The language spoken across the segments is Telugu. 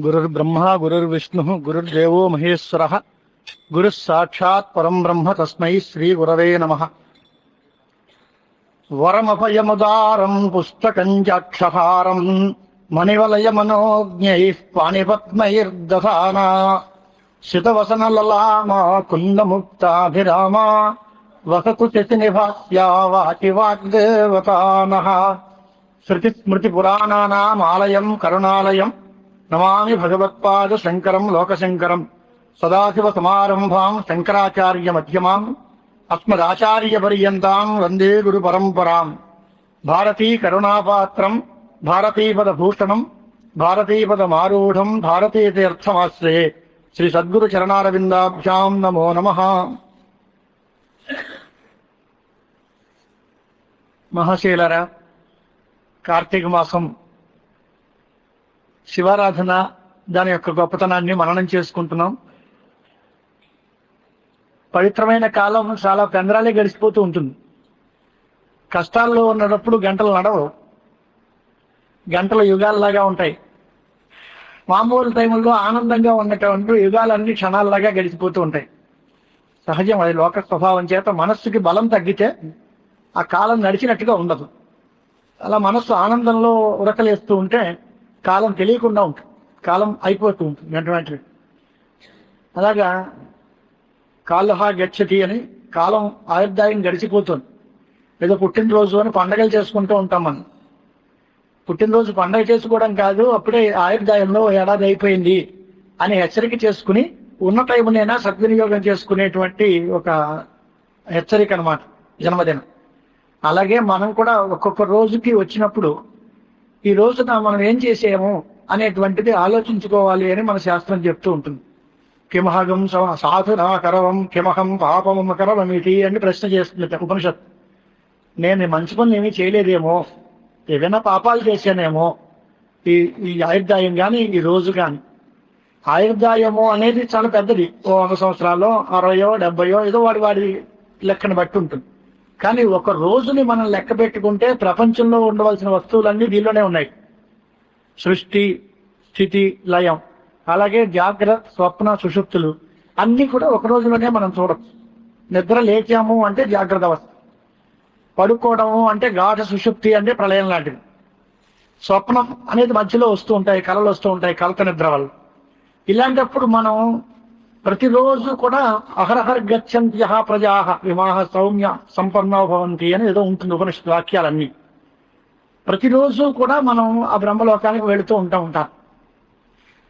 గురుర్బ్రహ్మ గురుర్విష్ణు గురుర్దేవో మహేశ్వర గురు సాక్షాత్ పరం బ్రహ్మ తస్మై శ్రీ గురవే నమః. వరమభయముదారం పుస్తకం చాక్షహారం మణివలయ మనోజ్ఞై పాణిపద్మైర్దధానా శితవసనలలామా కుందముక్తాభిరామా వసతు శశినిభాస్యా వాచి వాగ్దేవతానః. శృతిస్మృతిపురాణానామాలయం కరుణాలయం నమామి భగవత్పాద శంకరం లోకశంకరం. సదాశివసమారంభాం శంకరాచార్య మధ్యమాం అస్మదాచార్యపర్యంతాం వందే గురు పరంపరాం. భారతీ కరుణాపాత్రం భారతీపదభూషణం భారతీపదమారూఢం భారతీతీర్థమాశ్రయే శ్రీ సద్గురు చరణారవిందాభ్యాం నమో నమః. మహాశీలరా, కార్తీక మాసం శివారాధన, దాని యొక్క గొప్పతనాన్ని మననం చేసుకుంటున్నాం. పవిత్రమైన కాలం చాలా పెందరాలే గడిచిపోతూ ఉంటుంది. కష్టాల్లో ఉన్నప్పుడు గంటలు నడవు, గంటల యుగాల్లాగా ఉంటాయి. మామూలు టైంలో ఆనందంగా ఉన్నటువంటి యుగాలన్నీ క్షణాల్లాగా గడిచిపోతూ ఉంటాయి. సహజం, అది లోక స్వభావం చేత మనస్సుకి బలం తగ్గితే ఆ కాలం నడిచినట్టుగా ఉండదు. అలా మనస్సు ఆనందంలో ఉరకలేస్తూ ఉంటే కాలం తెలియకుండా ఉంటుంది, కాలం అయిపోతూ ఉంటుంది వెంట వెంటనే. అలాగా కాలహ గచ్చతి అని కాలం ఆయుర్దాయం గడిచిపోతుంది. ఏదో పుట్టినరోజు అని పండగలు చేసుకుంటూ ఉంటాం మనం. పుట్టినరోజు పండగ చేసుకోవడం కాదు, అప్పుడే ఆయుర్దాయంలో ఏడాది అయిపోయింది అని హెచ్చరిక చేసుకుని ఉన్న టైంనైనా సద్వినియోగం చేసుకునేటువంటి ఒక హెచ్చరిక అన్నమాట జన్మదినం. అలాగే మనం కూడా ఒక్కొక్క రోజుకి వచ్చినప్పుడు ఈ రోజున మనం ఏం చేసాము అనేటువంటిది ఆలోచించుకోవాలి అని మన శాస్త్రం చెప్తూ ఉంటుంది. కిమహగం సాధునా కరవం కిమహం పాపం కరవమిటి అని ప్రశ్న చేస్తుంది ఉపనిషత్తు. నేను మంచి పనులు ఏమీ చేయలేదేమో, ఏదైనా పాపాలు చేశానేమో ఈ ఈ ఆయుర్దాయం కానీ ఈ రోజు కానీ. ఆయుర్దాయము అనేది చాలా పెద్దది. 100 సంవత్సరాల్లో 60, 70 ఏదో వాడి లెక్కను బట్టి ఉంటుంది. కానీ ఒక రోజుని మనం లెక్క పెట్టుకుంటే ప్రపంచంలో ఉండవలసిన వస్తువులన్నీ దీనిలోనే ఉన్నాయి. సృష్టి, స్థితి, లయం, అలాగే జాగ్రత్త, స్వప్న, సుషుప్తులు అన్నీ కూడా ఒక రోజులోనే మనం చూడచ్చు. నిద్ర లేచాము అంటే జాగ్రత్త అవస్థ, పడుకోవడము అంటే గాఢ సుషుప్తి అంటే ప్రళయం లాంటిది, స్వప్నం అనేది మధ్యలో వస్తూ ఉంటాయి, కళలు వస్తూ ఉంటాయి కలత నిద్ర వల్ల. ఇలాంటప్పుడు మనం ప్రతిరోజు కూడా అహరహర్ గచ్చంత్యః ప్రజాః విమాహ సౌమ్య సంపన్నో భవంతి అని ఏదో ఉంటుంది ఉపనిషత్ వాక్యాలన్నీ. ప్రతిరోజు కూడా మనం ఆ బ్రహ్మలోకానికి వెళుతూ ఉంటాం.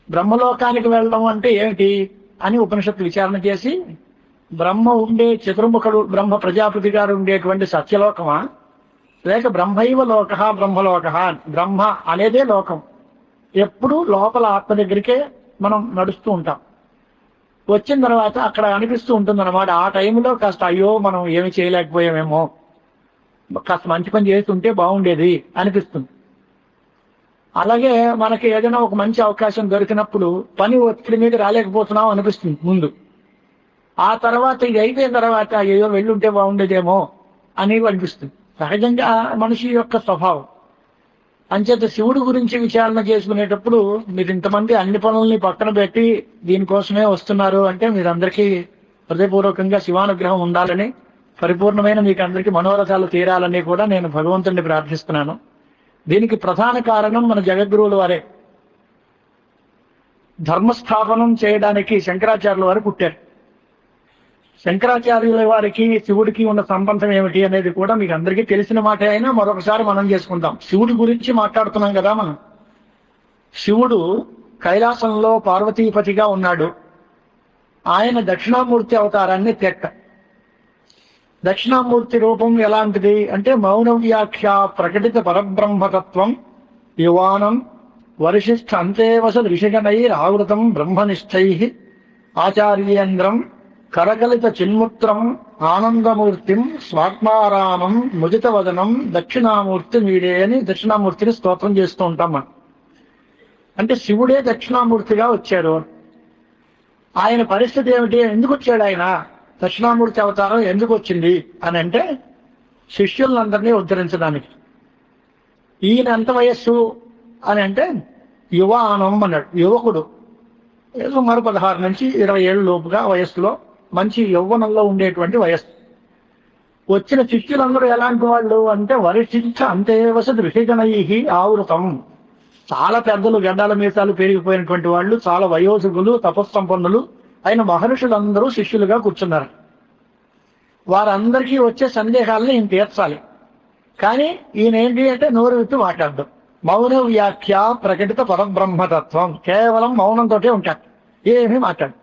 బ్రహ్మలోకానికి వెళ్ళడం అంటే ఏమిటి అని ఉపనిషత్తు విచారణ చేసి, బ్రహ్మ ఉండే చతుర్ముఖుడు బ్రహ్మ ప్రజాపతి గారు ఉండేటువంటి సత్యలోకమా, లేక బ్రహ్మైవ లోక బ్రహ్మలోక, బ్రహ్మ అనేదే లోకం. ఎప్పుడూ లోపల ఆత్మ దగ్గరికే మనం నడుస్తూ ఉంటాం. వచ్చిన తర్వాత అక్కడ అనిపిస్తూ ఉంటుంది అన్నమాట, ఆ టైంలో కాస్త అయ్యో మనం ఏమి చేయలేకపోయామేమో, కాస్త మంచి పని చేస్తుంటే బాగుండేది అనిపిస్తుంది. అలాగే మనకి ఏదైనా ఒక మంచి అవకాశం దొరికినప్పుడు పని ఒత్తిడి మీద రాలేకపోతున్నాం అనిపిస్తుంది ముందు. ఆ తర్వాత ఇది అయిపోయిన తర్వాత అయ్యో వెళ్ళుంటే బాగుండేదేమో అని అనిపిస్తుంది. సహజంగా మనిషి యొక్క స్వభావం. అంచేత శివుడి గురించి విచారణ చేసుకునేటప్పుడు మీరు ఇంతమంది అన్ని పనుల్ని పక్కన పెట్టి దీనికోసమే వస్తున్నారు అంటే మీరందరికీ హృదయపూర్వకంగా శివానుగ్రహం ఉండాలని, పరిపూర్ణమైన మీకు అందరికీ మనోరథాలు తీరాలని కూడా నేను భగవంతుడిని ప్రార్థిస్తున్నాను. దీనికి ప్రధాన కారణం మన జగద్గురువుల వారే. ధర్మస్థాపనం చేయడానికి శంకరాచార్యుల వారు పుట్టారు. శంకరాచార్యుల వారికి శివుడికి ఉన్న సంబంధం ఏమిటి అనేది కూడా మీకు అందరికీ తెలిసిన మాట అయినా మరొకసారి మనం చేసుకుందాం. శివుడి గురించి మాట్లాడుతున్నాం కదా మనం. శివుడు కైలాసంలో పార్వతీపతిగా ఉన్నాడు. ఆయన దక్షిణామూర్తి అవతారాన్ని తెట్ట. దక్షిణామూర్తి రూపం ఎలాంటిది అంటే మౌన వ్యాఖ్య ప్రకటిత పరబ్రహ్మతత్వం యువానం వరిశిష్ఠ అంతేవస ఋషిగణైరావృతం బ్రహ్మనిష్టై ఆచార్యేంద్రం కరగలిత చిన్ముత్రం ఆనందమూర్తిం స్వాత్మారామం ముదితవదనం దక్షిణామూర్తి వీడే అని దక్షిణామూర్తిని స్తోత్రం చేస్తూ ఉంటాం మనం. అంటే శివుడే దక్షిణామూర్తిగా వచ్చారు. ఆయన పరిస్థితి ఏమిటి, ఎందుకు వచ్చాడు ఆయన, దక్షిణామూర్తి అవతారం ఎందుకు వచ్చింది అని అంటే శిష్యులందరినీ ఉద్ధరించడానికి. ఈయన ఎంత వయస్సు అని అంటే యువానం అన్నాడు. యువకుడు సుమారు 16 నుంచి 20 ఏళ్ళ లోపుగా వయస్సులో మంచి యౌవనంలో ఉండేటువంటి వయస్సు. వచ్చిన శిష్యులందరూ ఎలాంటి వాళ్ళు అంటే వరిష్ఠ అంతేవస ఋషిగణై ఆవృతం. చాలా పెద్దలు, గడ్డాల మీసాలు పెరిగిపోయినటువంటి వాళ్ళు, చాలా వయోధికులు, తపస్సంపన్నులు అయిన మహర్షులందరూ శిష్యులుగా కూర్చున్నారు. వారందరికీ వచ్చే సందేహాలను ఈయన తీర్చాలి. కానీ ఈయన ఏంటి అంటే నోరు విప్పి మాట్లాడడం. మౌన వ్యాఖ్య ప్రకటిత పరబ్రహ్మతత్వం. కేవలం మౌనంతో ఉంటాడు, ఏమీ మాట్లాడు.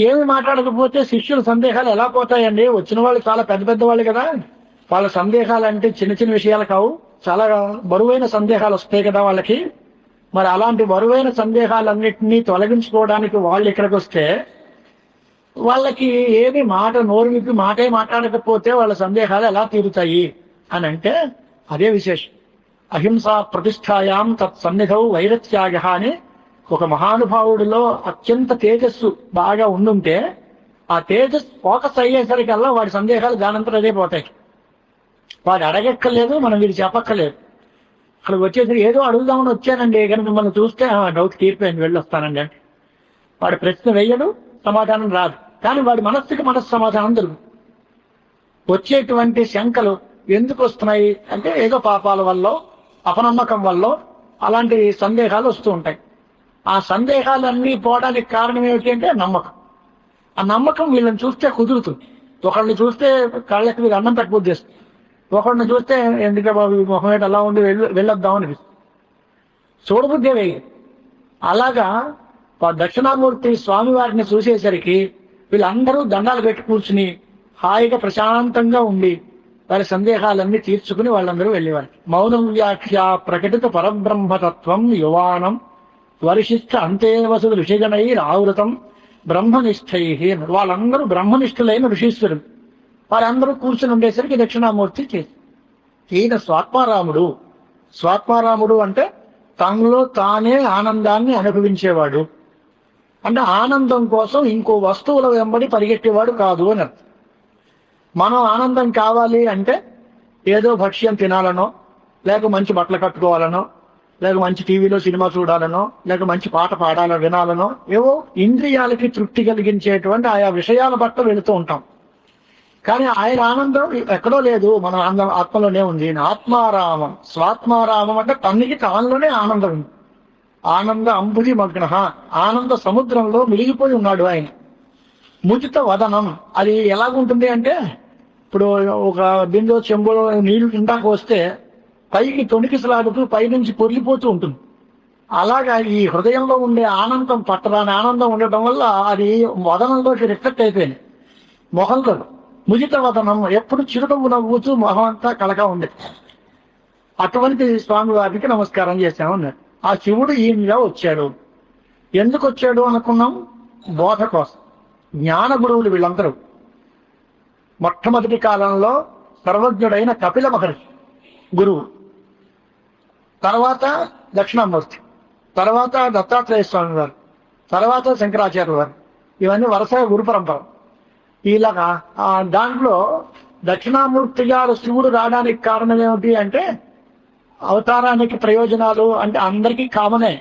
ఏమి మాట్లాడకపోతే శిష్యుల సందేహాలు ఎలా పోతాయండి? వచ్చిన వాళ్ళు చాలా పెద్ద పెద్ద వాళ్ళు కదా, వాళ్ళ సందేహాలు అంటే చిన్న చిన్న విషయాలు కావు, చాలా బరువైన సందేహాలు వస్తాయి కదా వాళ్ళకి. మరి అలాంటి బరువైన సందేహాలన్నింటినీ తొలగించుకోవడానికి వాళ్ళు ఇక్కడికి వస్తే వాళ్ళకి ఏమి నోరు విప్పి మాటే మాట్లాడకపోతే వాళ్ళ సందేహాలు ఎలా తీరుతాయి అని అంటే అదే విశేషం. అహింసా ప్రతిష్టాయాం తత్ సన్నిధౌ వైరత్యాగ అని ఒక మహానుభావుడిలో అత్యంత తేజస్సు బాగా ఉండుంటే ఆ తేజస్సు ఫోకస్ అయ్యేసరికల్లా వాడి సందేహాలు దానంతరం అదే పోతాయి. వాడు అడగక్కర్లేదు, మనం వీడు చెప్పక్కర్లేదు. అక్కడికి వచ్చేసరికి ఏదో అడుగుదామని వచ్చానండి, కానీ మిమ్మల్ని చూస్తే డౌట్ తీరిపోయింది, వెళ్ళొస్తానండి అంటే వాడి ప్రశ్న వేయడు, సమాధానం రాదు. కానీ వాడి మనస్సుకి సమాధానం దొరుకుతుంది. వచ్చేటువంటి శంకలు ఎందుకు వస్తున్నాయి అంటే ఏదో పాపాల వల్ల, అపనమ్మకం వల్ల అలాంటి సందేహాలు వస్తూ ఉంటాయి. ఆ సందేహాలన్నీ పోవడానికి కారణం ఏమిటి అంటే నమ్మకం. ఆ నమ్మకం వీళ్ళని చూస్తే కుదురుతుంది. ఒకళ్ళని చూస్తే కాళ్ళకి వీళ్ళు అన్నం పెట్టబుద్ధి చేస్తుంది, ఒకళ్ళని చూస్తే ఎందుకంటే బాబు ముఖం ఏంటి అలా ఉండి వెళ్ళొద్దామని చూడబుద్ధే వేయి. అలాగా దక్షిణామూర్తి స్వామివారిని చూసేసరికి వీళ్ళందరూ దండాలు పెట్టి కూర్చుని హాయిగా ప్రశాంతంగా ఉండి వారి సందేహాలన్నీ తీర్చుకుని వాళ్ళందరూ వెళ్ళేవారు. మౌనం వ్యాఖ్య ప్రకటిత పరబ్రహ్మతత్వం యువానం వరిశిష్ట అంతేవసు ఋషిగణై ఆవృతం బ్రహ్మనిష్టై. వాళ్ళందరూ బ్రహ్మనిష్ఠులైన ఋషీశ్వరులు. వారందరూ కూర్చుని ఉండేసరికి దక్షిణామూర్తి చేసి ఈయన స్వాత్మారాముడు. స్వాత్మారాముడు అంటే తనలో తానే ఆనందాన్ని అనుభవించేవాడు. అంటే ఆనందం కోసం ఇంకో వస్తువుల వెంబడి పరిగెట్టేవాడు కాదు అని అర్థం. మనం ఆనందం కావాలి అంటే ఏదో భక్ష్యం తినాలనో, లేక మంచి బట్టలు కట్టుకోవాలనో, లేక మంచి టీవీలో సినిమా చూడాలనో, లేక మంచి పాట పాడాలో వినాలనో, ఏవో ఇంద్రియాలకి తృప్తి కలిగించేటువంటి ఆయా విషయాల పట్ల వెళుతూ ఉంటాం. కానీ ఆయన ఆనందం ఎక్కడో లేదు, మన ఆనందం ఆత్మలోనే ఉంది. ఆత్మారామం, స్వాత్మారామం అంటే తనకి తానులోనే ఆనందం ఉంది. ఆనంద అంబుది మగ్న, ఆనంద సముద్రంలో మిలిగిపోయి ఉన్నాడు ఆయన. ముచిత వదనం, అది ఎలాగుంటుంది అంటే ఇప్పుడు ఒక బిందో చెంబులో నీళ్లు ఇందాక వస్తే పైకి తొణికిసలాడుతూ పైనుంచి పొర్లిపోతూ ఉంటుంది. అలాగా ఈ హృదయంలో ఉండే ఆనందం, పట్టరాని ఆనందం ఉండటం వల్ల అది వదనంలోకి రిఫ్లెక్ట్ అయిపోయింది మొహంలో. ముజిత వదనం, ఎప్పుడు చిరునవ్వు నవ్వుతూ మొహం అంతా కలగా ఉంది. అటువంటి స్వామి వారికి నమస్కారం చేశామన్నారు. ఆ శివుడు ఈయనగా వచ్చాడు. ఎందుకు వచ్చాడు అనుకున్నాం? బోధ కోసం. జ్ఞాన గురువులు వీళ్ళందరూ. మొట్టమొదటి కాలంలో సర్వజ్ఞుడైన కపిల మహర్షి గురువు, తర్వాత దక్షిణామూర్తి, తర్వాత దత్తాత్రేయ స్వామి వారు, తర్వాత శంకరాచార్యుల వారు. ఇవన్నీ వరుసగా గురు పరంపర. ఇలాగా దాంట్లో దక్షిణామూర్తి గారు శివుడు రావడానికి కారణం ఏమిటి అంటే అవతారానికి ప్రయోజనాలు అంటే అందరికీ కామనే.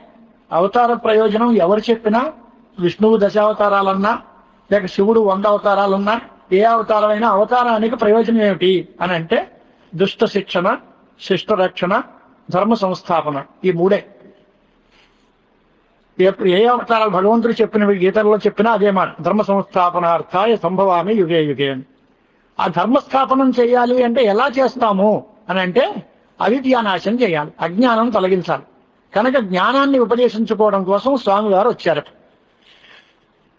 అవతార ప్రయోజనం ఎవరు చెప్పినా, విష్ణువు దశావతారాలన్నా లేక శివుడు 100 అవతారాలున్నా, ఏ అవతారమైనా అవతారానికి ప్రయోజనం ఏమిటి అని అంటే దుష్ట శిక్షణ, శిష్ట రక్షణ, ధర్మ సంస్థాపన, ఈ మూడే. ఏ అవతారాలు భగవంతుడు చెప్పినవి గీతల్లో చెప్పినా అదే మాట, ధర్మ సంస్థాపనార్థాయ సంభవామి యుగే యుగే అని. ఆ ధర్మస్థాపనం చేయాలి అంటే ఎలా చేస్తాము అని అంటే అవిద్యానాశం చేయాలి, అజ్ఞానం తొలగించాలి. కనుక జ్ఞానాన్ని ఉపదేశించుకోవడం కోసం స్వామి వారు వచ్చారు.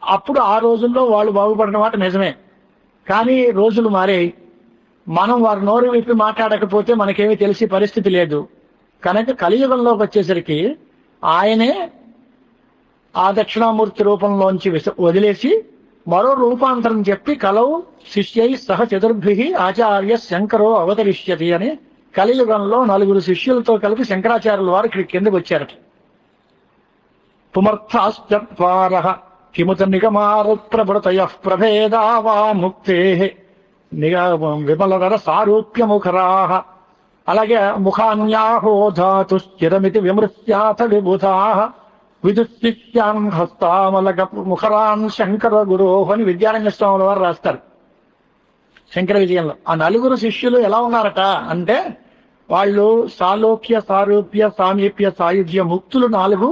అప్పుడు ఆ రోజుల్లో వాళ్ళు బాగుపడిన మాట నిజమే. కానీ రోజులు మారాయి. మనం వారి నోరు విప్పి మాట్లాడకపోతే మనకేమీ తెలిసే పరిస్థితి లేదు. కనుక కలియుగంలోకి వచ్చేసరికి ఆయనే ఆ దక్షిణామూర్తి రూపంలోంచి వదిలేసి మరో రూపాంతరం చెప్పి కలవు శిష్యై సహ చతుర్భి ఆచార్య శంకరో అవతరిష్యతి అని కలియుగంలో 4 శిష్యులతో కలిపి శంకరాచార్యుల వారు ఇక్కడికి కిందకు వచ్చారు. పుమర్థాశ్చత్వారః కిముత నిగమారుత్ప్రభృతయ ప్రభేదా వా ముక్తే విమలధర సారూప్యముఖరాః అలాగే ముఖాన్యాహోధాతు స్థిరమితి విమృశ్యాథ విబుధా విదుశిష్యాన్ హస్తామలక ముఖరాన్ శంకర గురోహ్ అని విద్యారణ్య స్వాముల వారు రాస్తారు శంకర విజయంలో. ఆ నలుగురు శిష్యులు ఎలా ఉన్నారట అంటే వాళ్ళు సాలోక్య సారూప్య సామీప్య సాయుధ్య ముక్తులు 4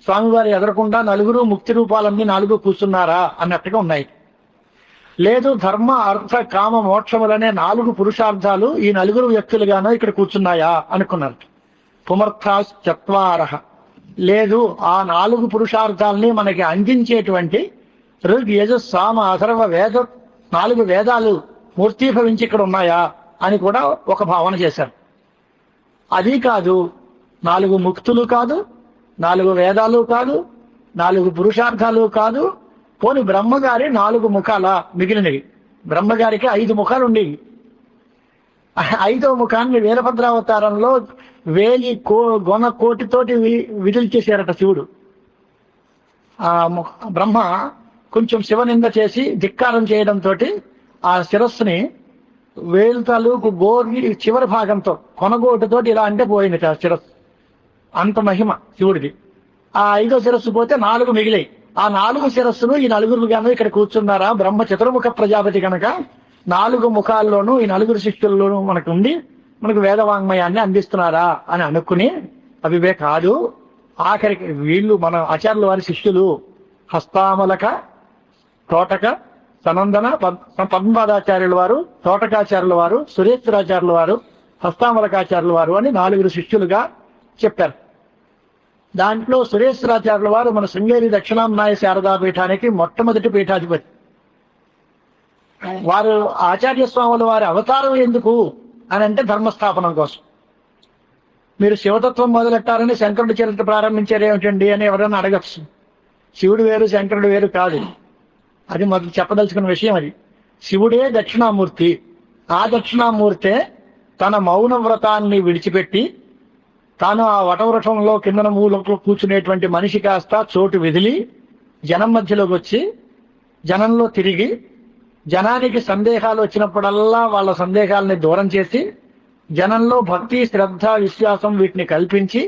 స్వామివారి ఎదరకుండా నలుగురు ముక్తి రూపాలన్నీ 4 కూర్చున్నారా అన్నట్టుగా ఉన్నాయి. లేదు ధర్మ అర్థ కామ మోక్షములనే 4 పురుషార్థాలు ఈ 4 వ్యక్తులుగానో ఇక్కడ కూర్చున్నాయా అనుకున్నారు. పుమర్థాశ్చత్వారః లేదు ఆ 4 పురుషార్థాలని మనకి అందించేటువంటి ఋగ్ యజుస్ సామ అథర్వ వేద 4 వేదాలు మూర్తీభవించి ఇక్కడ ఉన్నాయా అని కూడా ఒక భావన చేశారు. అది కాదు, 4 ముక్తులు కాదు, 4 వేదాలు కాదు, 4 పురుషార్థాలు కాదు, పోని బ్రహ్మగారి 4 ముఖాల మిగిలినవి. బ్రహ్మగారికి 5 ముఖాలు ఉండేవి. 5వ ముఖాన్ని వీరభద్రావతారంలో 1000 కోటితోటి విధులు చేశారట శివుడు. ఆ బ్రహ్మ కొంచెం శివనింద చేసి ధిక్కారం చేయడంతో ఆ శిరస్సుని 1000 తాలూకు గోరి చివరి భాగంతో కొనగోటుతోటి ఇలా అంటే పోయింది ఆ శిరస్సు. అంత మహిమ శివుడిది. ఆ 5వ శిరస్సు పోతే 4 మిగిలాయి. ఆ 4 శిరస్సులు ఈ 4 ఇక్కడ కూర్చున్నారా? బ్రహ్మ చతుర్ముఖ ప్రజాపతి కనుక 4 ముఖాల్లోనూ ఈ 4 శిష్యుల్లోనూ మనకు ఉండి మనకు వేదవాంగ్మయాన్ని అందిస్తున్నారా అని అనుకుని అవివే కాదు. ఆఖరికి వీళ్ళు మన ఆచార్యుల వారి శిష్యులు హస్తామలక, తోటక, సనందన, పద్మపాదాచార్యుల వారు, తోటకాచార్యుల వారు, సురేశ్వరాచార్యుల వారు, హస్తామలకాచార్యుల వారు అని 4 శిష్యులుగా చెప్పారు. దాంట్లో సురేశ్వరాచార్యుల వారు మన శృంగేరి దక్షిణాంనాయ శారదా పీఠానికి మొట్టమొదటి పీఠాధిపతి. వారు ఆచార్య స్వాముల వారి అవతారం ఎందుకు అని అంటే ధర్మస్థాపనం కోసం. మీరు శివతత్వం మొదలెట్టారని శంకరుడి చరిత్ర ప్రారంభించారేమిటండి అని ఎవరైనా అడగచ్చు. శివుడు వేరు శంకరుడు వేరు కాదు. అది మొదలు చెప్పదలుచుకున్న విషయం. అది శివుడే దక్షిణామూర్తి. ఆ దక్షిణామూర్తే తన మౌన వ్రతాన్ని విడిచిపెట్టి తాను ఆ వటవృషంలో కిందన మూలకు కూర్చునేటువంటి మనిషి కాస్త చోటు విదిలి జనం మధ్యలోకి వచ్చి జనంలో తిరిగి జనానికి సందేహాలు వచ్చినప్పుడల్లా వాళ్ళ సందేహాలని దూరం చేసి జనంలో భక్తి, శ్రద్ధ, విశ్వాసం వీటిని కల్పించి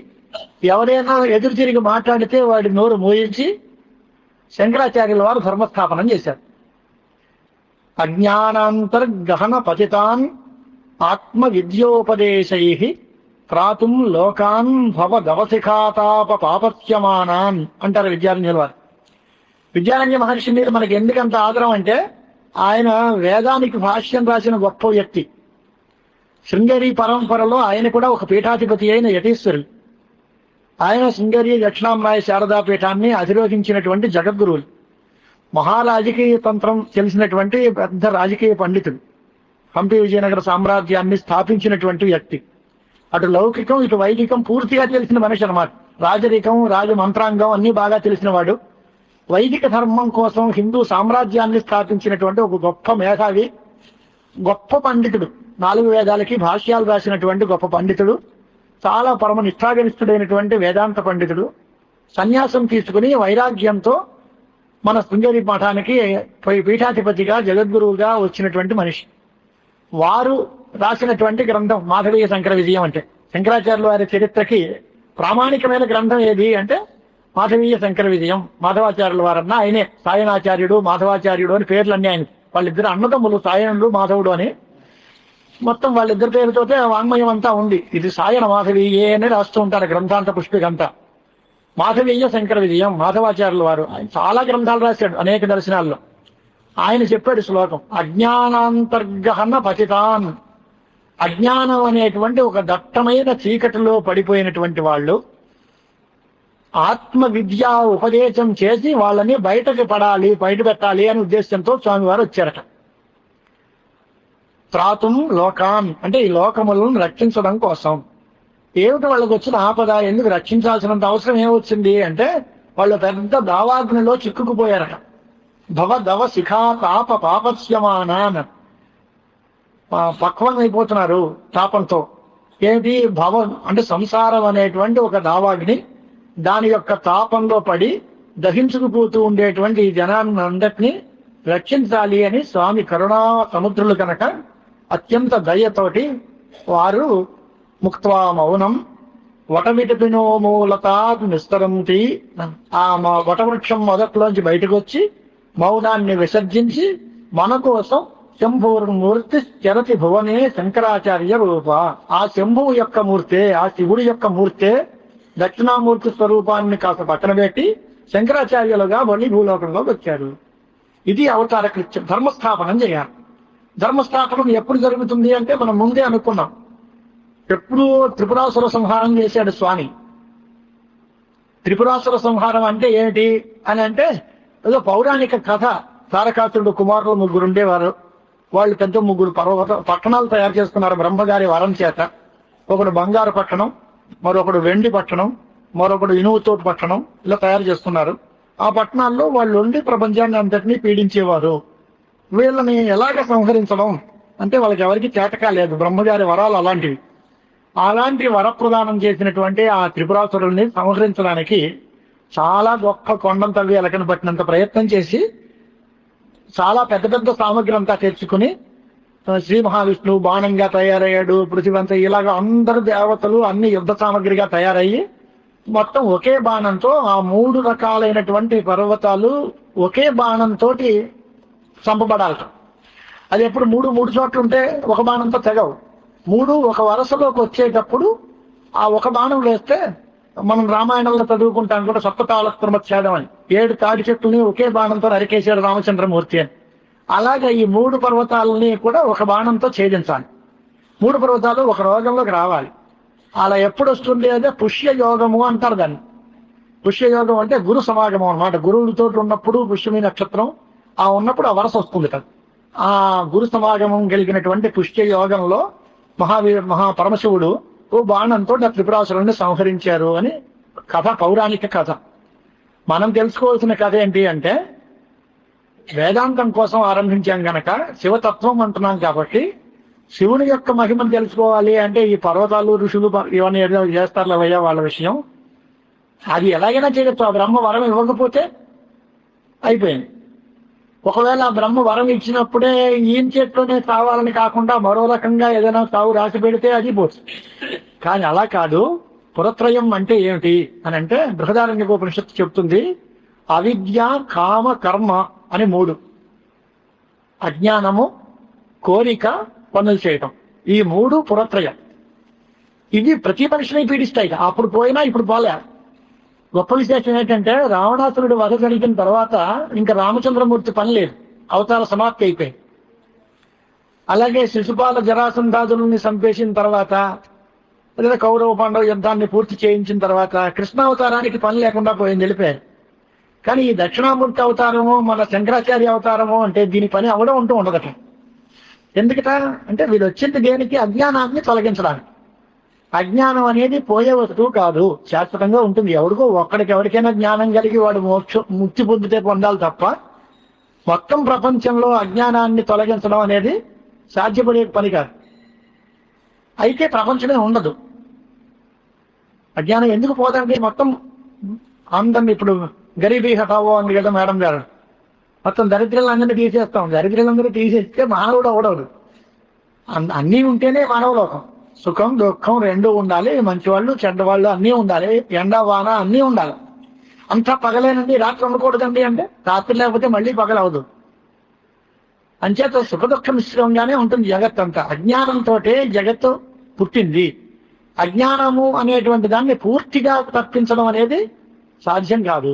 ఎవరైనా ఎదురు తిరిగి మాట్లాడితే వాడి నోరు మోయించి శంకరాచార్యుల వారు ధర్మస్థాపనం చేశారు. అజ్ఞానాంతర్గహన పతితాన్ ఆత్మ విద్యోపదేశై త్రాతుం లోకాన్ భవదవశిఖాతాప పాపస్యమానాన్ అంటారు విద్యారణ్యుల వారు. విద్యారణ్య మహర్షి మీద మనకి ఎందుకంత ఆదరం అంటే ఆయన వేదానికి భాష్యం రాసిన గొప్ప వ్యక్తి. శృంగేరి పరంపరలో ఆయన కూడా ఒక పీఠాధిపతి అయిన యతీశ్వరులు. ఆయన శృంగేరి దక్షిణాంనాయ శారదా పీఠాన్ని అధిరోహించినటువంటి జగద్గురువులు. మహారాజకీయ తంత్రం తెలిసినటువంటి పెద్ద రాజకీయ పండితుడు. హంపి విజయనగర సామ్రాజ్యాన్ని స్థాపించినటువంటి వ్యక్తి. అటు లౌకికం ఇటు వైదికం పూర్తిగా తెలిసిన మనిషి అన్నమాట. రాజరికం, రాజమంత్రాంగం అన్ని బాగా తెలిసిన వాడు. వైదిక ధర్మం కోసం హిందూ సామ్రాజ్యాన్ని స్థాపించినటువంటి ఒక గొప్ప మేధావి, గొప్ప పండితుడు. 4 వేదాలకి భాష్యాలు రాసినటువంటి గొప్ప పండితుడు. చాలా పరమ నిష్ఠాగరిష్ఠుడైనటువంటి వేదాంత పండితుడు. సన్యాసం తీసుకుని వైరాగ్యంతో మన శృంగేరి మఠానికి పీఠాధిపతిగా జగద్గురువుగా వచ్చినటువంటి మనిషి. వారు రాసినటువంటి గ్రంథం మాధవీయ శంకర విజయం. అంటే శంకరాచార్యుల వారి చరిత్రకి ప్రామాణికమైన గ్రంథం ఏది అంటే మాధవీయ శంకర విజయం. మాధవాచార్యుల వారన్నా ఆయనే సాయనాచార్యుడు, మాధవాచార్యుడు అని పేర్లన్నీ ఆయన. వాళ్ళిద్దరు అన్నదమ్ములు, సాయనుడు, మాధవుడు అని. మొత్తం వాళ్ళిద్దరి పేరుతోటే వాంగ్మయం అంతా ఉంది. ఇది సాయన మాధవీయే అని రాస్తూ ఉంటారు గ్రంథాంత పుష్పికంతా. మాధవీయ శంకర విజయం మాధవాచార్యుల వారు. ఆయన చాలా గ్రంథాలు రాశాడు అనేక దర్శనాల్లో. ఆయన చెప్పాడు శ్లోకం, అజ్ఞానాంతర్గహన పతితాన్. అజ్ఞానం అనేటువంటి ఒక దట్టమైన చీకటిలో పడిపోయినటువంటి వాళ్ళు ఆత్మ విద్యా ఉపదేశం చేసి వాళ్ళని బయట పెట్టాలి అనే ఉద్దేశంతో స్వామివారు వచ్చారట. త్రాతుం లోకాన్ అంటే ఈ లోకములను రక్షించడం కోసం. ఏమిటి వాళ్ళకి వచ్చిన ఆపద? ఎందుకు రక్షించాల్సినంత అవసరం ఏమొచ్చింది అంటే వాళ్ళు పెద్ద దావాగ్నిలో చిక్కుకుపోయారట. భవదవ శిఖా తాప పాపస్యమానాన్. పక్వం అయిపోతున్నారు తాపంతో. ఏమిటి? భవం అంటే సంసారం అనేటువంటి ఒక దావాగ్ని. దాని యొక్క తాపంలో పడి దహించుకుపోతూ ఉండేటువంటి ఈ జనాన్ని అందరినీ రక్షించాలి అని స్వామి కరుణా సముద్రులు కనుక అత్యంత దయతోటి వారు ముక్త్వా మౌనం వటవిటపినో మూలతాత్ నిస్తరంతి. ఆ వటవృక్షం మొదట్లోంచి బయటకు వచ్చి మౌనాన్ని విసర్జించి మన కోసం శంభూర్మూర్తి చరతి భువనే శంకరాచార్య రూప. ఆ శంభువు యొక్క మూర్తే, ఆ శివుడి యొక్క మూర్తే దక్షిణామూర్తి స్వరూపాన్ని కాస్త పక్కన పెట్టి శంకరాచార్యులుగా మళ్ళీ భూలోకంలో వచ్చారు. ఇది అవతార కృత్యం. ధర్మస్థాపనం చేయాలి. ధర్మస్థాపనం ఎప్పుడు జరుగుతుంది అంటే మనం ముందే అనుకున్నాం. ఎప్పుడు త్రిపురాసుర సంహారం చేశాడు స్వామి. త్రిపురాసుర సంహారం అంటే ఏమిటి అని అంటే ఏదో పౌరాణిక కథ. తారకాసురుడు కుమారులు 3 ఉండేవారు. వాళ్ళు పెద్ద 3 పట్టణాలు తయారు చేసుకున్నారు బ్రహ్మగారి వరం చేత. ఒకడు బంగారు పట్టణం, మరొకడు వెండి పట్టణం, మరొకడు ఇనువుతోటి పట్టణం, ఇలా తయారు చేస్తున్నారు. ఆ పట్టణాల్లో వాళ్ళు ఉండి ప్రపంచాన్ని అంతటినీ పీడించేవారు. వీళ్ళని ఎలాగ సంహరించడం అంటే వాళ్ళకి ఎవరికి చేతకా లేదు. బ్రహ్మగారి వరాలు అలాంటివి. అలాంటి వరప్రదానం చేసినటువంటి ఆ త్రిపురాసురుల్ని సంహరించడానికి చాలా గొప్ప కొండం తవ్వి ఎలకను పట్టినంత ప్రయత్నం చేసి చాలా పెద్ద పెద్ద సామగ్రి అంతా తెచ్చుకుని శ్రీ మహావిష్ణువు బాణంగా తయారయ్యాడు. పృథివంతా ఇలాగ అందరు దేవతలు అన్ని యుద్ధ సామగ్రిగా తయారయ్యి మొత్తం ఒకే బాణంతో ఆ 3 రకాలైనటువంటి పర్వతాలు ఒకే బాణంతో చంపబడాలి. అది ఎప్పుడు 3 చోట్ల ఉంటే ఒక బాణంతో తెగవు. 3 ఒక వరుసలోకి వచ్చేటప్పుడు ఆ ఒక బాణం వేస్తే మనం రామాయణంలో చదువుకుంటాం కూడా సప్తతాళస్త్రమచ్ఛేదం అని 7 తాడి చెట్టుని ఒకే బాణంతో నరికేశాడు రామచంద్రమూర్తి అని. అలాగే ఈ 3 పర్వతాలని కూడా ఒక బాణంతో ఛేదించాలి. 3 పర్వతాలు ఒక రోజంలోకి రావాలి. అలా ఎప్పుడు వస్తుంది అంటే పుష్యయోగము అంటారు దాన్ని. పుష్యయోగం అంటే గురు సమాగమం అన్నమాట. గురువులతో ఉన్నప్పుడు పుష్యమి నక్షత్రం ఉన్నప్పుడు ఆ వరస వస్తుంది కదా. ఆ గురు సమాగమం కలిగినటువంటి పుష్యయోగంలో మహాపరమశివుడు ఓ బాణంతో త్రిపురాసురుణ్ణి సంహరించారు అని కథ, పౌరాణిక కథ. మనం తెలుసుకోవాల్సిన కథ ఏంటి అంటే వేదాంతం కోసం ఆరంభించాం గనక శివతత్వం అంటున్నాం కాబట్టి శివుని యొక్క మహిమను తెలుసుకోవాలి అంటే ఈ పర్వతాలు ఋషులు ఇవన్నీ ఏదో చేస్తారులే అయ్యా వాళ్ళ విషయం. అది ఎలాగైనా చేయొచ్చు. ఆ బ్రహ్మ వరం ఇవ్వకపోతే అయిపోయింది. ఒకవేళ ఆ బ్రహ్మ వరం ఇచ్చినప్పుడే ఈయన చేతిలోనే కావాలని కాకుండా మరో రకంగా ఏదైనా సాగు రాసి పెడితే అది పోతుంది. కానీ అలా కాదు. పురత్రయం అంటే ఏమిటి అని అంటే బృహదారణ్యకోపనిషత్తు చెప్తుంది. అవిద్య, కామ, కర్మ అని 3. అజ్ఞానము, కోరిక, పనులు చేయటం, ఈ 3 పురత్రయం. ఇవి ప్రతి మనిషిని పీడిస్తాయి. అప్పుడు పోయినా ఇప్పుడు పోలే. గొప్ప విశేషం ఏంటంటే రావణాసురుడు వధ జరిగిన తర్వాత ఇంకా రామచంద్రమూర్తి పని లేదు. అవతార సమాప్తి అయిపోయింది. అలాగే శిశుపాల జరాసంధాదుల్ని చంపేసిన తర్వాత లేదా కౌరవ పాండవ యుద్ధాన్ని పూర్తి చేయించిన తర్వాత కృష్ణావతారానికి పని లేకుండా పోయింది, వెళ్ళిపోయారు. కానీ ఈ దక్షిణామూర్తి అవతారము మన శంకరాచార్య అవతారము అంటే దీని పని అవడం ఉంటూ ఉండదట. ఎందుకట అంటే వీడు వచ్చింది దేనికి? అజ్ఞానాన్ని తొలగించడానికి. అజ్ఞానం అనేది పోయే వస్తువు కాదు, శాశ్వతంగా ఉంటుంది. ఎవరికైనా జ్ఞానం కలిగి వాడు ముక్తి పొందితే పొందాలి తప్ప మొత్తం ప్రపంచంలో అజ్ఞానాన్ని తొలగించడం అనేది సాధ్యపడే పని కాదు. అయితే ప్రపంచమే ఉండదు. అజ్ఞానం ఎందుకు పోదండి? మొత్తం అందరినీ ఇప్పుడు గరీబీ హఠావో అంది కదా మేడం గారు. మొత్తం దరిద్రులందరినీ తీసేస్తాం. దరిద్రులందరూ తీసేస్తే మానవుడు అవడవుడు. అన్నీ ఉంటేనే మానవలోకం. సుఖం దుఃఖం 2 ఉండాలి. మంచివాళ్ళు చెడ్డవాళ్ళు అన్నీ ఉండాలి. ఎండ వాన అన్నీ ఉండాలి. అంతా పగలేనండి, రాత్రి ఉండకూడదండి అంటే రాత్రి లేకపోతే మళ్ళీ పగలవదు. అంచేత సుఖ దుఃఖ మిశ్రమంగానే ఉంటుంది జగత్ అంతా. అజ్ఞానంతో జగత్తు పుట్టింది. అజ్ఞానము అనేటువంటి దాన్ని పూర్తిగా తప్పించడం అనేది సాధ్యం కాదు.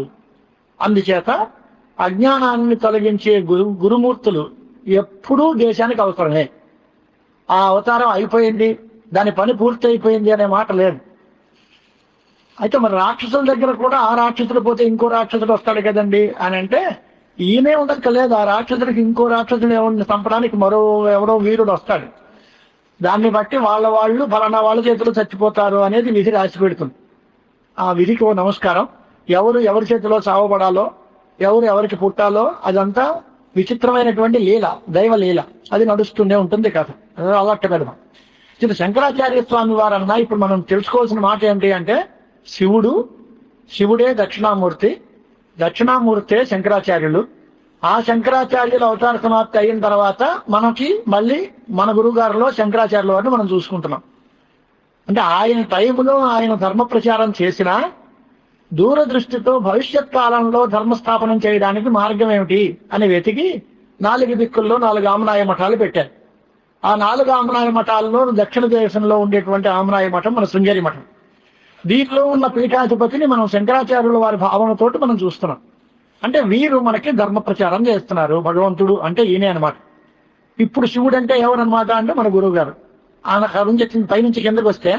అందుచేత అజ్ఞానాన్ని తొలగించే గురుమూర్తులు ఎప్పుడూ దేశానికి అవసరమే. ఆ అవతారం అయిపోయింది, దాని పని పూర్తి అయిపోయింది అనే మాట లేదు. అయితే మరి రాక్షసుల దగ్గర కూడా ఆ రాక్షసుడు పోతే ఇంకో రాక్షసుడు వస్తాడు కదండి అని అంటే ఈయనే ఉండక్కర్లేదు. ఆ రాక్షసుడికి ఇంకో రాక్షసుడు ఎవరిని చంపడానికి ఎవరో వీరుడు వస్తాడు. దాన్ని బట్టి వాళ్ళు ఫలానా వాళ్ళ చేతిలో చచ్చిపోతారు అనేది విధి రాసి పెడుతుంది. ఆ విధికి ఓ నమస్కారం. ఎవరి చేతిలో చావబడాలో, ఎవరికి పుట్టాలో అదంతా విచిత్రమైనటువంటి లీల, దైవ లీల. అది నడుస్తూనే ఉంటుంది కథ. అలట్ట పెడదాం. ఇప్పుడు శంకరాచార్య స్వామి వారన్నా ఇప్పుడు మనం తెలుసుకోవాల్సిన మాట ఏంటి అంటే శివుడే దక్షిణామూర్తి, దక్షిణామూర్తే శంకరాచార్యులు. ఆ శంకరాచార్యుల అవతార సమాప్తి అయిన తర్వాత మనకి మళ్ళీ మన గురువు గారిలో శంకరాచార్యుల వారిని మనం చూసుకుంటున్నాం. అంటే ఆయన టైంలో ఆయన ధర్మ ప్రచారం చేసినా దూరదృష్టితో భవిష్యత్ కాలంలో ధర్మస్థాపనం చేయడానికి మార్గం ఏమిటి అని వెతికి 4 దిక్కుల్లో 4 ఆమ్నాయ మఠాలు పెట్టారు. ఆ 4 ఆమ్నాయ మఠాల్లో దక్షిణ దేశంలో ఉండేటువంటి ఆమ్నాయ మఠం మన శృంగేరి మఠం. దీంట్లో ఉన్న పీఠాధిపతిని మనం శంకరాచార్యుల వారి భావనతోటి మనం చూస్తున్నాం. అంటే వీరు మనకి ధర్మ ప్రచారం చేస్తున్నారు. భగవంతుడు అంటే ఈయనే అనమాట. ఇప్పుడు శివుడు అంటే ఎవరన్నమాట అంటే మన గురువు గారు. ఆయన పైనుంచి కిందకు వస్తే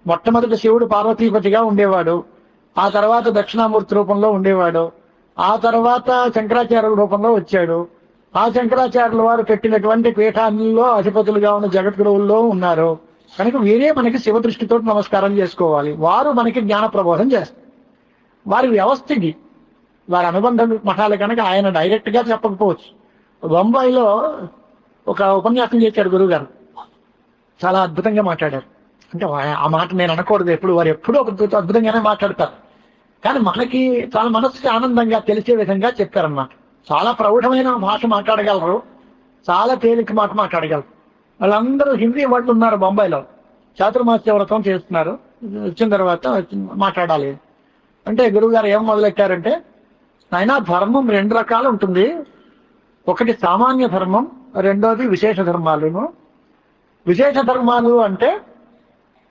మొట్టమొదటి శివుడు పార్వతీపతిగా ఉండేవాడు. ఆ తర్వాత దక్షిణామూర్తి రూపంలో ఉండేవాడు. ఆ తర్వాత శంకరాచార్యుల రూపంలో వచ్చాడు. ఆ శంకరాచార్యుల వారు పెట్టినటువంటి పీఠాల్లో అధిపతులుగా ఉన్న జగద్గురువుల్లో ఉన్నారు. కనుక వీరే మనకి శివ దృష్టితో నమస్కారం చేసుకోవాలి. వారు మనకి జ్ఞాన ప్రబోధం చేస్తారు. వారి వ్యవస్థకి వారి అనుబంధ మఠాలు కనుక ఆయన డైరెక్ట్ గా చెప్పకపోవచ్చు. బొంబాయిలో ఒక ఉపన్యాసం చేశారు గురువు గారు. చాలా అద్భుతంగా మాట్లాడారు. అంటే ఆ మాట నేను అనకూడదు, ఎప్పుడు వారు ఎప్పుడూ అద్భుతంగానే మాట్లాడతారు. కానీ మనకి చాలా మనసుకి ఆనందంగా తెలిసే విధంగా చెప్పారన్నమాట. చాలా ప్రౌఢమైన భాష మాట్లాడగలరు, చాలా తేలిక మాట మాట్లాడగలరు. వాళ్ళందరూ హిందీ వాళ్ళు ఉన్నారు బొంబాయిలో. చాతుర్మాస్య వ్రతం చేస్తున్నారు. వచ్చిన తర్వాత మాట్లాడాలి అంటే గురువు గారు ఏం మొదలెట్టారంటే, అయినా ధర్మం 2 రకాలు ఉంటుంది. ఒకటి సామాన్య ధర్మం, రెండోది విశేష ధర్మాలను. విశేష ధర్మాలు అంటే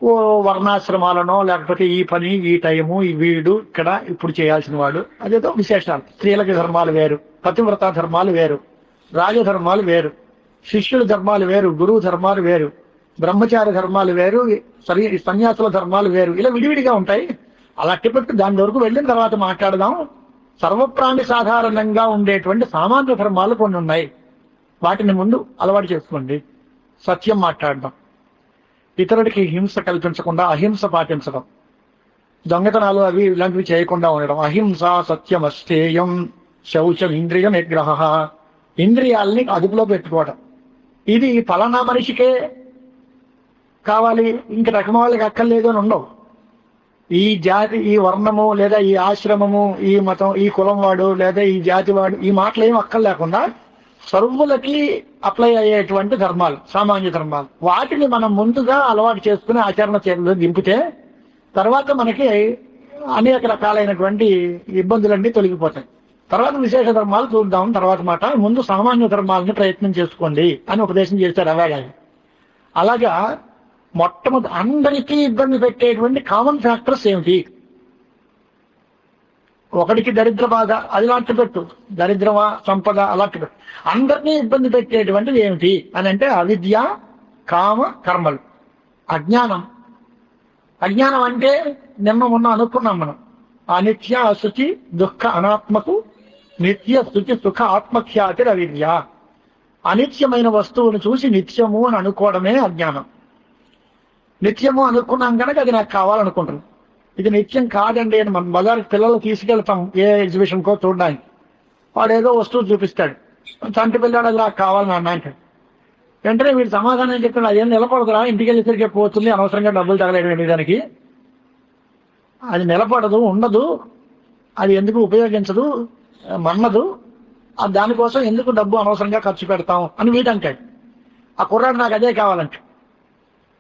ఓ వర్ణాశ్రమాలనో లేకపోతే ఈ పని ఈ టైము ఈ వీడు ఇక్కడ ఇప్పుడు చేయాల్సిన వాడు, అదేదో విశేషాలు. స్త్రీలకి ధర్మాలు వేరు, పతివ్రత ధర్మాలు వేరు, రాజధర్మాలు వేరు, శిష్యుల ధర్మాలు వేరు, గురువు ధర్మాలు వేరు, బ్రహ్మచారి ధర్మాలు వేరు, సన్యాసుల ధర్మాలు వేరు. ఇలా విడివిడిగా ఉంటాయి. అలా పెట్టి దాని వరకు వెళ్ళిన తర్వాత మాట్లాడదాం. సర్వప్రాణి సాధారణంగా ఉండేటువంటి సామాన్య ధర్మాలు కొన్ని ఉన్నాయి. వాటిని ముందు అలవాటు చేసుకోండి. సత్యం మాట్లాడడం, ఇతరుడికి హింస కల్పించకుండా అహింస పాటించడం, దొంగతనాలు అవి ఇలాంటివి చేయకుండా ఉండడం, అహింస, సత్యం, అస్థేయం, శౌచం, ఇంద్రియ నిగ్రహ, ఇంద్రియాలని అదుపులో పెట్టుకోవడం. ఇది ఫలానా మనిషికే కావాలి, ఇంక రకం వాళ్ళకి అక్కర్లేదు అని ఉండవు. ఈ జాతి, ఈ వర్ణము లేదా ఈ ఆశ్రమము, ఈ మతం, ఈ కులం వాడు లేదా ఈ జాతి వాడు, ఈ మాటలు ఏం అక్కర్లేకుండా సర్వులకి అప్లై అయ్యేటువంటి ధర్మాలు, సామాన్య ధర్మాలు, వాటిని మనం ముందుగా అలవాటు చేసుకుని ఆచరణ చేయడంలో దింపితే తర్వాత మనకి అనేక రకాలైనటువంటి ఇబ్బందులన్నీ తొలగిపోతాయి. తర్వాత విశేష ధర్మాలు చూద్దాం తర్వాత మాట. ముందు సామాన్య ధర్మాలని ప్రయత్నం చేసుకోండి అని ఉపదేశం చేశారు అలాగే. అలాగా మొట్టమొదటి అందరికీ ఇబ్బంది పెట్టేటువంటి కామన్ ఫ్యాక్టర్స్ ఏమిటి? ఒకడికి దరిద్ర బాధ, అది లాంటి పెట్టు, దరిద్రమా సంపద అలాంటి పెట్టు. అందరినీ ఇబ్బంది పెట్టేటువంటిది ఏమిటి అని అంటే అవిద్య, కామ, కర్మలు, అజ్ఞానం. అజ్ఞానం అంటే నిన్న మొన్న అనుకున్నాం మనం. అనిత్య అశుచి దుఃఖ అనాత్మకు నిత్య శుచి సుఖ ఆత్మఖ్యాతి అవిద్య. అనిత్యమైన వస్తువును చూసి నిత్యము అని అనుకోవడమే అజ్ఞానం. నిత్యము అనుకున్నాం కనుక అది నాకు కావాలనుకుంటున్నాం. ఇది నిత్యం కాదండి అని మనం బజార్కి పిల్లలు తీసుకెళ్తాం ఏ ఎగ్జిబిషన్కో చూడడానికి. వాడు ఏదో వస్తువు చూపిస్తాడు, చంటి పిల్లాడు అది నాకు కావాలని అన్నా అంటాడు. వెంటనే వీడు సమాధానం చెప్తాడు, అదేం నిలబడదురా, ఇంటికి వెళ్ళేసరికి పోతుంది, అనవసరంగా డబ్బులు తగలేడు దానికి, అది నిలబడదు, ఉండదు, అది ఎందుకు ఉపయోగించదు, మన్నదు, దానికోసం ఎందుకు డబ్బు అనవసరంగా ఖర్చు పెడతాం అని వీడంటాడు. ఆ కుర్రాడు నాకు అదే కావాలంట.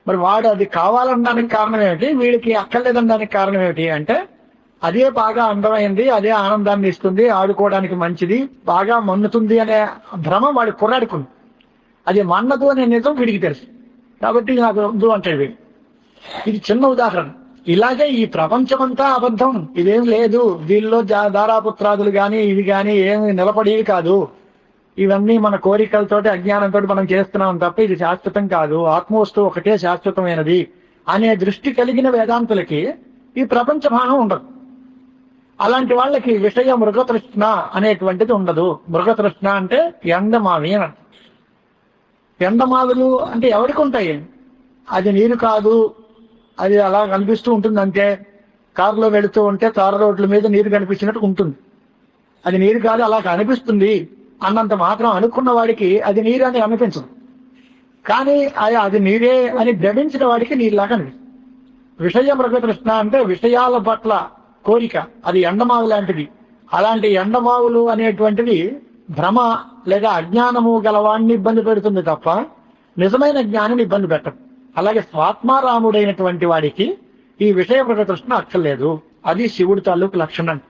మరి వాడు అది కావాలనడానికి కారణం ఏమిటి, వీడికి అక్కర్లేదనడానికి కారణం ఏమిటి అంటే అదే బాగా అందమైంది, అదే ఆనందాన్ని ఇస్తుంది, ఆడుకోవడానికి మంచిది, బాగా మన్నుతుంది అనే భ్రమ వాడి కుర్రాడికి ఉంది. అది మన్నదు అనే నిజం వీడికి తెలుసు కాబట్టి నాకు వద్దు అంటాడు వీడు. ఇది చిన్న ఉదాహరణ. ఇలాగే ఈ ప్రపంచమంతా అబద్ధం, ఇదేం లేదు, దీనిలో దారాపుత్రాదులు కానీ ఇవి కానీ ఏమి నిలబడేవి కాదు. ఇవన్నీ మన కోరికలతోటి అజ్ఞానంతో మనం చేస్తున్నాం తప్ప ఇది శాశ్వతం కాదు, ఆత్మవస్తువు ఒకటే శాశ్వతమైనది అనే దృష్టి కలిగిన వేదాంతులకి ఈ ప్రపంచ భానం ఉండదు. అలాంటి వాళ్ళకి విషయ మృగతృష్ణ అనేటువంటిది ఉండదు. మృగతృష్ణ అంటే ఎండమావి అని. ఎండమావులు అంటే ఎవరికి ఉంటాయి? అది నీరు కాదు, అది అలా కనిపిస్తూ ఉంటుంది అంతే. కారులో వెళుతూ ఉంటే తార రోడ్ల మీద నీరు కనిపించినట్టు ఉంటుంది. అది నీరు కాదు, అలా కనిపిస్తుంది అన్నంత మాత్రం అనుకున్న వాడికి అది నీరు అని అనిపించదు. కానీ అది నీరే అని భ్రమించిన వాడికి నీరులాగా అనిపిస్తుంది. విషయ మృగతృష్ణ అంటే విషయాల పట్ల కోరిక, అది ఎండమావు లాంటిది. అలాంటి ఎండమావులు అనేటువంటిది భ్రమ లేదా అజ్ఞానము గలవాడిని ఇబ్బంది పెడుతుంది తప్ప నిజమైన జ్ఞానిని ఇబ్బంది పెట్టదు. అలాగే స్వాత్మారాముడైనటువంటి వాడికి ఈ విషయ తృష్ణ అక్కర్లేదు. అది శివుడి తాలూకు లక్షణం.